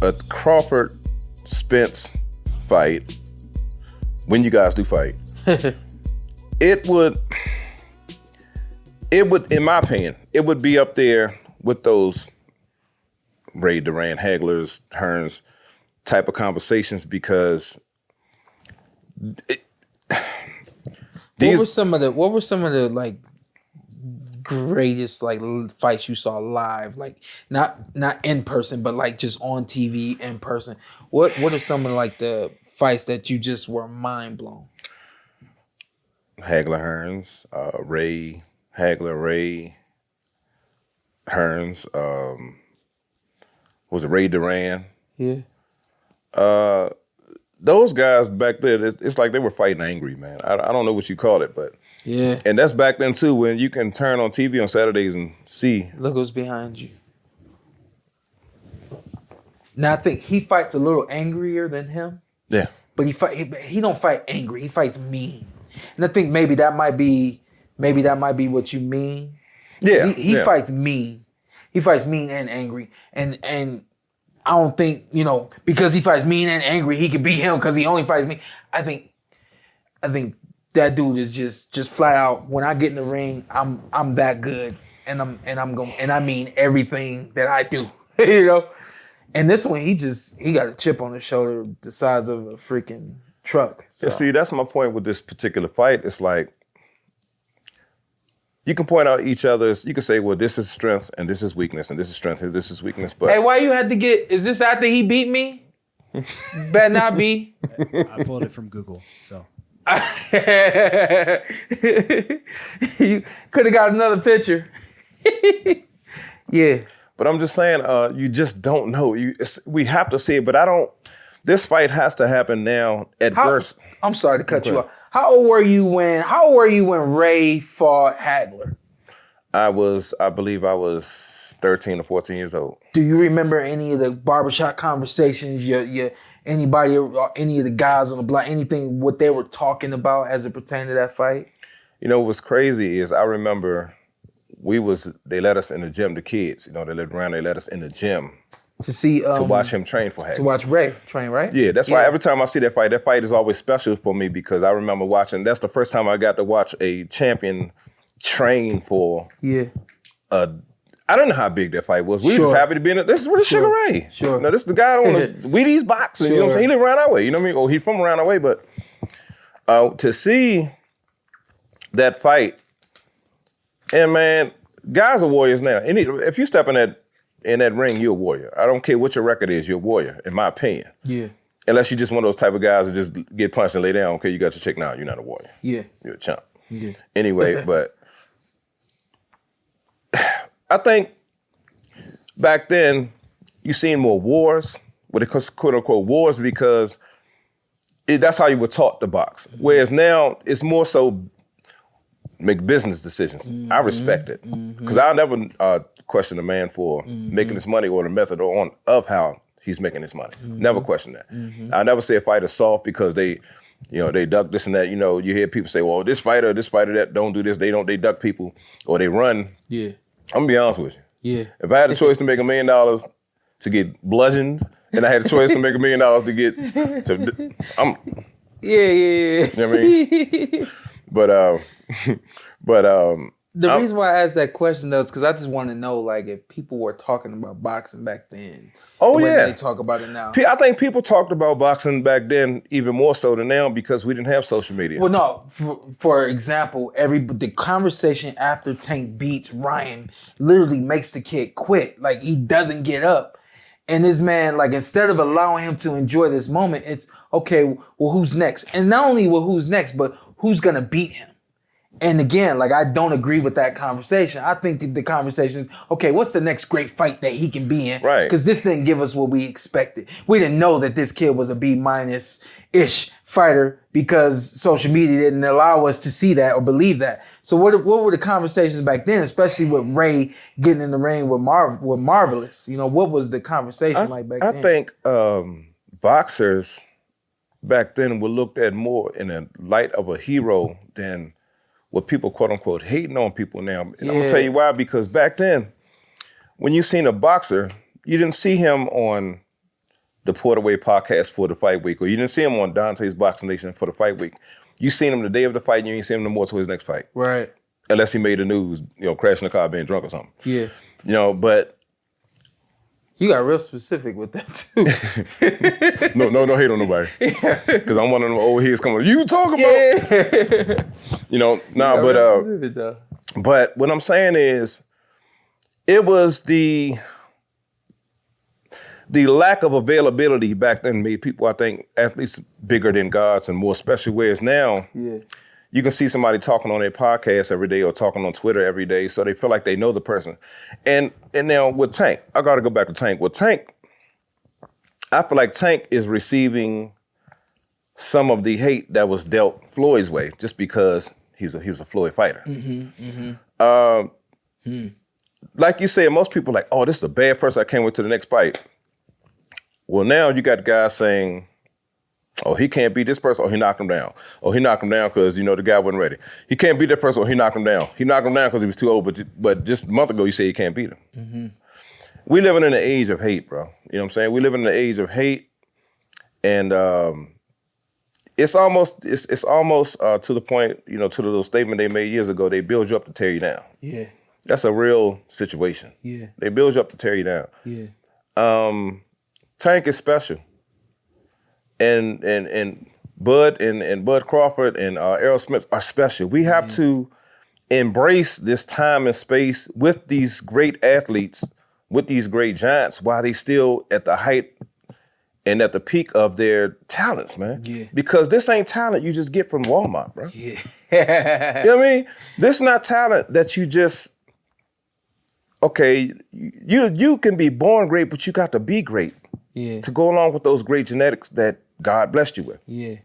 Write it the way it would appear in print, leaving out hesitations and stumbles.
a Crawford Spence fight, when you guys do fight, it would, in my opinion, it would be up there with those Ray Durant, Haglers, Hearns type of conversations because what were some of the like greatest like fights you saw live, like not in person, but like just on TV in person? What are some of like the fights that you just were mind blown? Hagler Hearns, Ray Hagler, Ray Hearns, was it Ray Duran? Yeah. Those guys back then, it's like they were fighting angry, man. I don't know what you call it, but yeah. And that's back then too, when you can turn on TV on Saturdays and see. Look who's behind you. Now I think he fights a little angrier than him. Yeah. But he don't fight angry. He fights mean. And I think maybe that might be what you mean. Yeah. He fights mean. He fights mean and angry. And I don't think, because he fights mean and angry, he could beat him because he only fights mean. I think that dude is just flat out, when I get in the ring, I'm that good. And I mean everything that I do. And this one, he got a chip on his shoulder the size of a freaking truck. So. Yeah, see, that's my point with this particular fight. It's like, you can point out each other's, you can say, well, this is strength and this is weakness and this is strength and this is weakness. But hey, why you had to is this after he beat me? Better not be. I pulled it from Google, so. You could have got another picture. Yeah. But I'm just saying, you just don't know. We have to see it, but this fight has to happen now at worst. I'm sorry to cut you off. How old were you when Ray fought Hagler? I believe I was 13 or 14 years old. Do you remember any of the barbershop conversations, anybody, any of the guys on the block, anything, what they were talking about as it pertained to that fight? What's crazy is I remember they let us in the gym, the kids, they lived around, they let us in the gym. To see to watch him train for Hagler. To watch Ray train, right? Yeah, that's why every time I see that fight is always special for me because I remember watching. That's the first time I got to watch a champion train for. Yeah. I don't know how big that fight was. We were just happy to be in it. This is Sugar Ray. Sure. This is the guy on the Wheaties boxing. You know what I'm saying? He live around our way. You know what I mean? Or he's from around our way. But to see that fight, and man, guys are warriors now. And if you step in that ring, you're a warrior. I don't care what your record is, you're a warrior, in my opinion. Yeah. Unless you're just one of those type of guys that just get punched and lay down. Okay, you got your chick now, you're not a warrior. Yeah. You're a chump. Yeah. Anyway, but I think back then you seen more wars, what it calls quote unquote wars, because that's how you were taught to box. Whereas now it's more so make business decisions. Mm-hmm. I respect it. Because I'll never question a man for making his money or the method of how he's making his money. Never question that. I never say a fighter's soft because they duck this and that. You hear people say, well, this fighter, that don't do this. They duck people or they run. Yeah. I'm gonna be honest with you. Yeah. If I had a choice to make $1 million to get bludgeoned, and I had a choice to make $1 million to get Yeah. You know what I mean? But the reason why I asked that question though is because I just want to know, like, if people were talking about boxing back then. Oh the way yeah, they talk about it now. I think people talked about boxing back then even more so than now because we didn't have social media. Well, no. For example, the conversation after Tank beats Ryan literally makes the kid quit. Like, he doesn't get up. And this man, like, instead of allowing him to enjoy this moment, it's, okay, well, who's next? And not only who's next, but who's going to beat him? And again, like, I don't agree with that conversation. I think that the conversation is, okay, what's the next great fight that he can be in? Right. Because this didn't give us what we expected. We didn't know that this kid was a B-ish fighter because social media didn't allow us to see that or believe that. So what were the conversations back then, especially with Ray getting in the ring with Marvelous? What was the conversation like back then? I think boxers back then were looked at more in a light of a hero than what people quote unquote hating on people now. And I'm gonna tell you why, because back then, when you seen a boxer, you didn't see him on the PorterWay Podcast for the fight week, or you didn't see him on Dante's Boxing Nation for the fight week, you seen him the day of the fight and you ain't seen him no more till his next fight. Right. Unless he made the news, crashing the car, being drunk or something. Yeah. But you got real specific with that too. no hate on nobody. Because I'm one of them old heads coming, you talk about but what I'm saying is it was the lack of availability back then made people, I think, athletes bigger than gods and more special, whereas now you can see somebody talking on their podcast every day or talking on Twitter every day, so they feel like they know the person. And now with Tank, I got to go back to Tank. With Tank, I feel like Tank is receiving some of the hate that was dealt Floyd's way just because he was a Floyd fighter. Like you said, most people are like, oh, this is a bad person, I can't wait to the next fight. Well, now you got guys saying, oh, he can't beat this person, or he knocked him down. Or he knocked him down because, the guy wasn't ready. He can't beat that person, or he knocked him down. He knocked him down because he was too old, but just a month ago you say you can't beat him. We living in an age of hate, bro. You know what I'm saying? We live in an age of hate, and it's almost to the point, to the little statement they made years ago, they build you up to tear you down. Yeah. That's a real situation. Yeah. They build you up to tear you down. Yeah. Tank is special. And Bud and Bud Crawford and Errol Spence are special. We have to embrace this time and space with these great athletes, with these great giants, while they still at the height and at the peak of their talents, man. Yeah. Because this ain't talent you just get from Walmart, bro. Yeah. You know what I mean? This is not talent that you just, okay, you can be born great, but you got to be great. Yeah. To go along with those great genetics that God blessed you with. Yeah.